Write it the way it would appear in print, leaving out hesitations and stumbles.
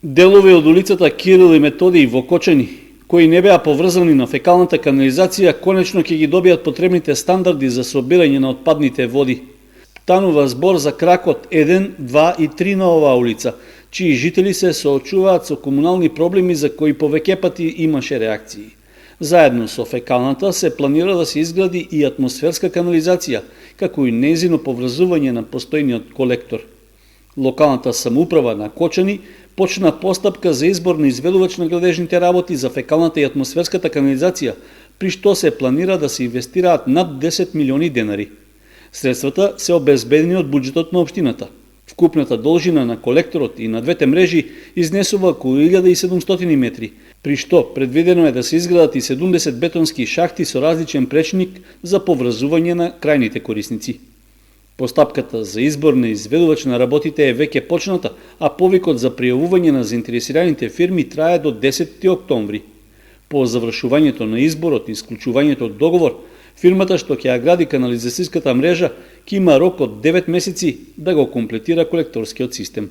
Делови од улицата Кирил и Методий во Кочани, кои не беа поврзани на фекалната канализација, конечно ќе ги добијат потребните стандарди за собирање на отпадните води. Станува збор за кракот 1, 2 и 3 на оваа улица, чии жители се соочуваат со комунални проблеми за кои повеќе пати имаше реакции. Заедно со фекалната се планира да се изгради и атмосферска канализација, како и нејзино поврзување на постојниот колектор. Локалната самоуправа на Кочани почна постапка за избор на изведувач на градежните работи за фекалната и атмосферската канализација, при што се планира да се инвестираат над 10 милиони денари. Средствата се обезбедени од буџетот на општината. Вкупната должина на колекторот и на двете мрежи изнесува околу 1700 метри, при што предвидено е да се изградат и 70 бетонски шахти со различен пречник за поврзување на крајните корисници. Постапката за избор на изведувач на работите е веќе почната, а повикот за пријавување на заинтересираните фирми трае до 10 октомври. По завршувањето на изборот и исклучувањето од договор, фирмата што ќе ја гради канализацијската мрежа ќе има рок од 9 месеци да го комплетира колекторскиот систем.